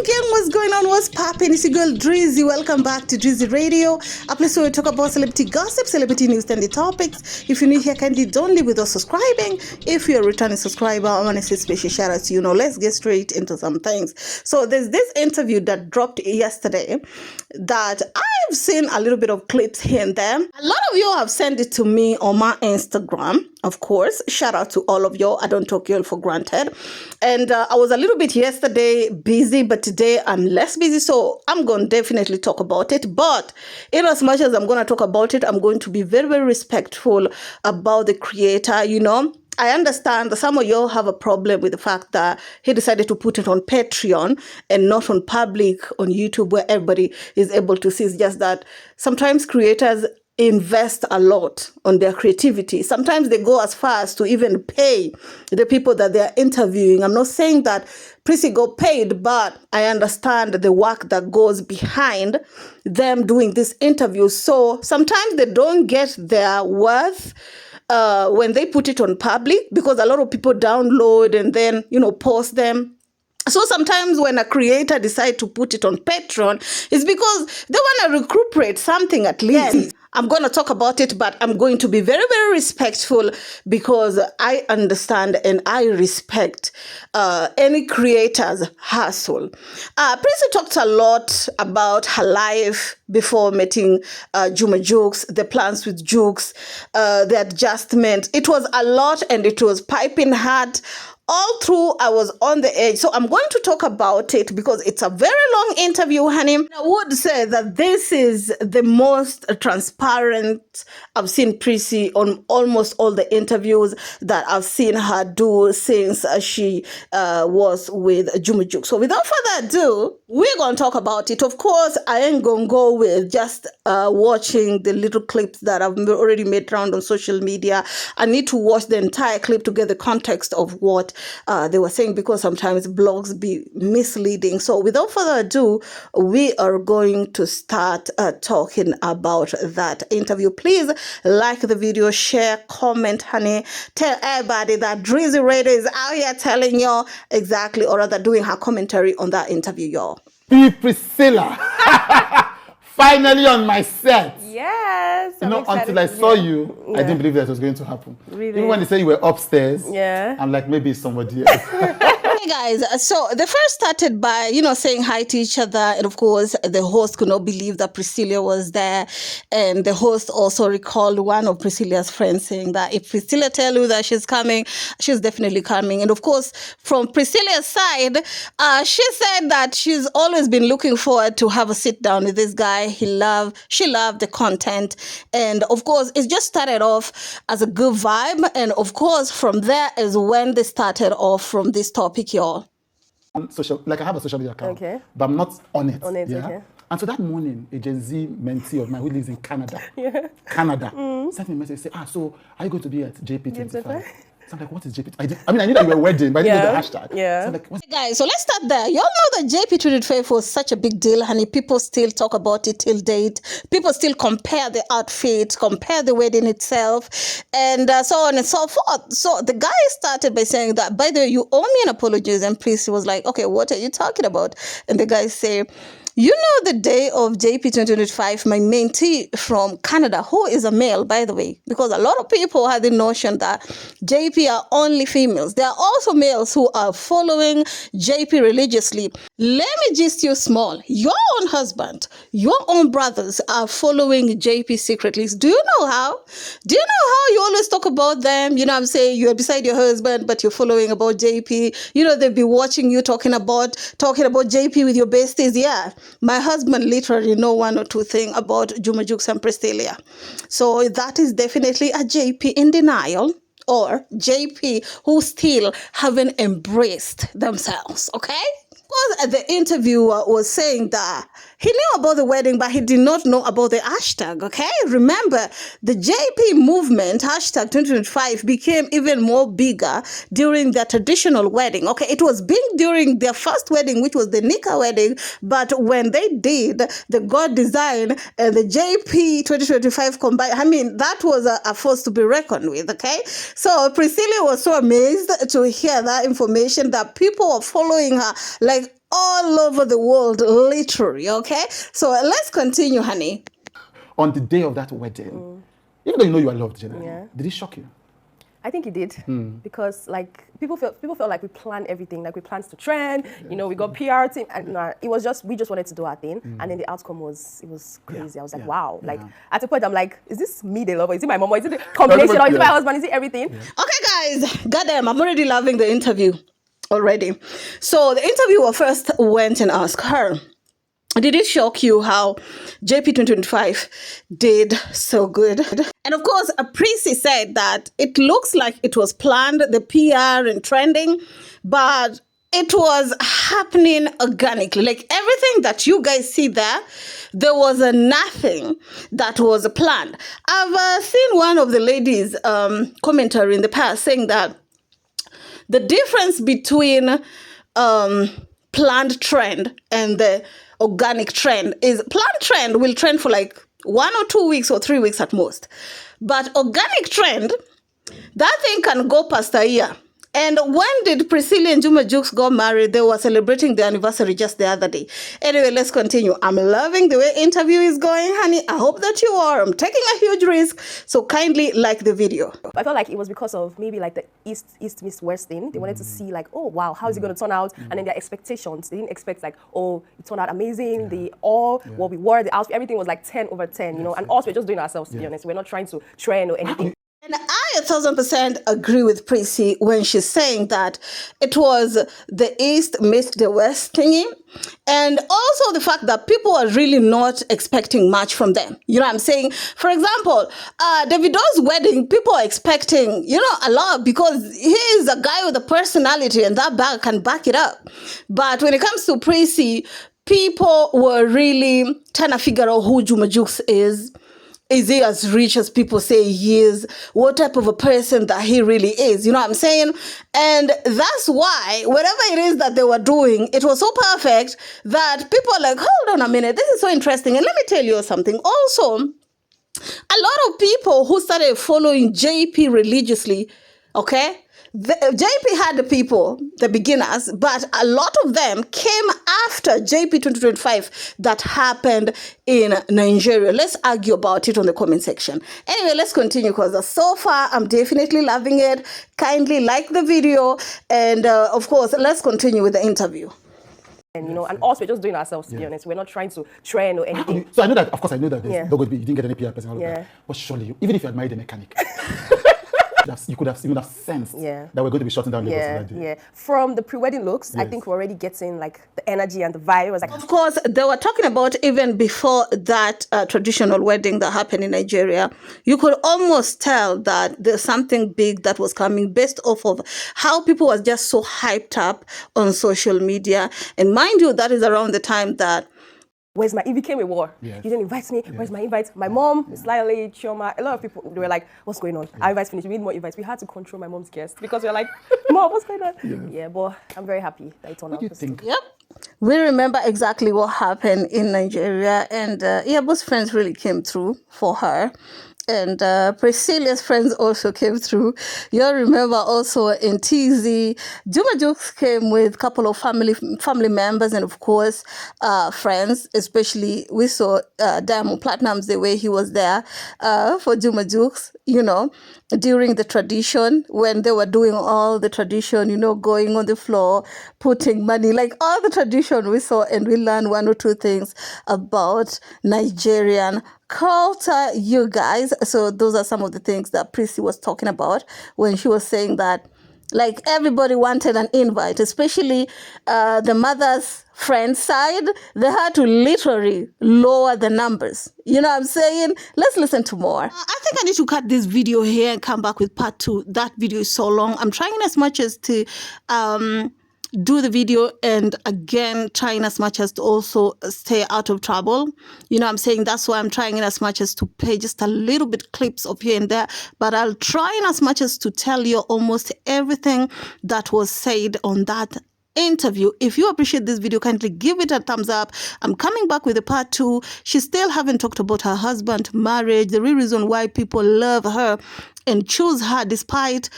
gang, what's going on? What's poppin'? It's your girl Drizzy. Welcome back to Drizzy Radio, a place where we talk about celebrity gossip, celebrity news, and the topics. If you're new here, kindly don't leave without subscribing. If you're a returning subscriber, I want to say special shout out to you. Now, let's get straight into some things. So, there's this interview that dropped yesterday that I've seen a little bit of clips here and there. A lot of you have sent it to me on my Instagram, of course. Shout out to all of you. I don't take you all for granted. And I was a little bit yesterday busy, but today I'm less busy, so I'm going to definitely talk about it. But in as much as I'm going to talk about it, I'm going to be very, very respectful about the creator. You know, I understand that some of you have a problem with the fact that he decided to put it on Patreon and not on public on YouTube where everybody is able to see. It's just that sometimes creators invest a lot on their creativity. Sometimes they go as far as to even pay the people that they are interviewing. I'm not saying that Prissy got paid, but I understand the work that goes behind them doing this interview. So sometimes they don't get their worth when they put it on public, because a lot of people download and then, post them. So sometimes when a creator decides to put it on Patreon, it's because they want to recuperate something at least. Yes. I'm going to talk about it, but I'm going to be very, very respectful because I understand and I respect any creator's hustle. Prissy talked a lot about her life before meeting Juma Jukes, the plans with Jukes, the adjustment. It was a lot and it was piping hot. All through, I was on the edge. So I'm going to talk about it because it's a very long interview, honey. I would say that this is the most transparent I've seen Prissy on almost all the interviews that I've seen her do since she was with Juma Juke. So without further ado, we're going to talk about it. Of course, I ain't going to go with just watching the little clips that I've already made around on social media. I need to watch the entire clip to get the context of what they were saying, because sometimes blogs be misleading. So without further ado, we are going to start talking about that interview. Please like the video, share, comment, honey. Tell everybody that Drizzy Radio is out here telling y'all exactly, or rather doing her commentary on that interview, y'all. Priscilla. Finally on my set. Yes. Until I saw you, I didn't believe that was going to happen. Really? Even when they said you were upstairs, I'm like, maybe it's somebody else. Hey guys, so they first started by, saying hi to each other. And of course, the host could not believe that Priscilla was there. And the host also recalled one of Priscilla's friends saying that if Priscilla tell you that she's coming, she's definitely coming. And of course, from Priscilla's side, she said that she's always been looking forward to have a sit down with this guy. She loved the content. And of course, it just started off as a good vibe. And of course, from there is when they started off from this topic, y'all. I have a social media account, but I'm not on it. Okay. And so that morning, a Gen Z mentee of mine who lives in Canada, sent me a message, say, so are you going to be at JP25? So I'm like, what is JP? I knew that you were wedding, but I didn't know the hashtag. Yeah. So I'm like, hey guys, so let's start there. Y'all know that JP25 was such a big deal, honey. People still talk about it till date. People still compare the outfit, compare the wedding itself, and so on and so forth. So the guy started by saying that, by the way, you owe me an apology. And Prissy was like, okay, what are you talking about? And the guy said, the day of JP 2025, my mentee from Canada, who is a male, by the way, because a lot of people had the notion that JP are only females. There are also males who are following JP religiously. Let me just you small. Your own husband, your own brothers are following JP secretly. Do you know how? Do you know how you always talk about them? I'm saying you're beside your husband, but you're following about JP. They'll be watching you talking about JP with your besties. Yeah. My husband literally know one or two things about Juma Jukes and Priscilla. So that is definitely a JP in denial, or JP who still haven't embraced themselves, okay? Because the interviewer was saying that he knew about the wedding, but he did not know about the hashtag, okay? Remember, the JP movement, hashtag 2025, became even more bigger during their traditional wedding, okay? It was big during their first wedding, which was the Nika wedding, but when they did the God design and the JP 2025 combined, that was a force to be reckoned with, okay? So Priscilla was so amazed to hear that information that people were following her, like all over the world, literally, okay? So let's continue, honey. On the day of that wedding, even though you know you are loved, generally, did it shock you? I think it did, because like people felt like we planned everything, like we planned to trend, you know, we got PR team, and it was just, we just wanted to do our thing, and then the outcome was, it was crazy. I was like, wow, like at a point I'm like, is this me they love, or is it my mom, or is it the combination, or is it my husband, is it everything? Okay guys, goddamn, I'm already loving the interview already. So the interviewer first went and asked her, did it shock you how JP 2025 did so good? And of course, Prissy said that it looks like it was planned, the PR and trending, but it was happening organically. Like everything that you guys see there was nothing that was planned. I've seen one of the ladies commentary in the past saying that the difference between planned trend and the organic trend is planned trend will trend for like 1 or 2 weeks or 3 weeks at most. But organic trend, that thing can go past a year. And when did Priscilla and Juma Jukes got married? They were celebrating their anniversary just the other day. Anyway, let's continue. I'm loving the way interview is going, honey. I hope that you are. I'm taking a huge risk, so kindly like the video. I felt like it was because of maybe like the East meets West thing. They wanted to see like, oh wow, how is it going to turn out? And then their expectations. They didn't expect like, oh, it turned out amazing. What we wore, the outfit, everything was like 10 over 10, you know. And also we're just doing ourselves, to be honest. We're not trying to trend or anything. And I 1,000% agree with Prissy when she's saying that it was the East meets the West thingy. And also the fact that people are really not expecting much from them. You know what I'm saying? For example, Davido's wedding, people are expecting, you know, a lot because he is a guy with a personality and that bag can back it up. But when it comes to Prissy, people were really trying to figure out who Juma Jukes is. Is he as rich as people say he is? What type of a person that he really is? You know what I'm saying? And that's why, whatever it is that they were doing, it was so perfect that people are like, hold on a minute, this is so interesting. And let me tell you something. Also, a lot of people who started following JP religiously, okay? JP had the people, the beginners, but a lot of them came after JP 2025 that happened in Nigeria. Let's argue about it on the comment section. Anyway, let's continue because so far I'm definitely loving it. Kindly like the video and of course, let's continue with the interview. And, you know, and also we're just doing ourselves, to be honest. We're not trying to trend or anything. So I know that, of course, I know that there's not going to be, you didn't get any PR person, all of that. But surely, even if you had married a mechanic, you could have sensed that we're going to be shutting down Lagos that day. Yeah. From the pre-wedding looks, I think we're already getting like the energy and the vibe. It was like, of course, they were talking about even before that traditional wedding that happened in Nigeria. You could almost tell that there's something big that was coming based off of how people was just so hyped up on social media. And mind you, that is around the time that it became a war. You didn't invite me. Where's my invite? My mom, Slyly, Chioma, a lot of people, they were like, what's going on? Our invites finished. We need more invites. We had to control my mom's guests because we were like, Mom, what's going on? Yeah, but I'm very happy that it turned out. What do you think? Yep. We remember exactly what happened in Nigeria. And both friends really came through for her. And Priscilla's friends also came through. You'll remember also in TZ, Juma Jukes came with a couple of family members and of course friends. Especially we saw Diamond Platnumz, the way he was there for Juma Jukes, you know, during the tradition when they were doing all the tradition, you know, going on the floor, putting money, like all the tradition we saw, and we learned 1 or 2 things about Nigerian culture, you guys. So those are some of the things that Prissy was talking about when she was saying that like everybody wanted an invite, especially the mother's friend side. They had to literally lower the numbers. You know what I'm saying? Let's listen to more. I think I need to cut this video here and come back with part 2. That video is so long. I'm trying as much as to do the video and again trying as much as to also stay out of trouble. You know what I'm saying? That's why I'm trying as much as to play just a little bit clips of here and there, but I'll try as much as to tell you almost everything that was said on that interview. If you appreciate this video, kindly give it a thumbs up. I'm coming back with a part 2. She still haven't talked about her husband, marriage, the real reason why people love her and choose her despite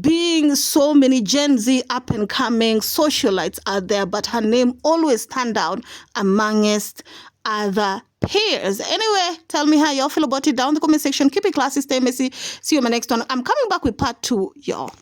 being so many Gen Z up-and-coming socialites out there, but her name always stand out amongst other peers. Anyway, tell me how y'all feel about it down in the comment section. Keep it classy, stay messy. See you in my next one. I'm coming back with part 2, y'all.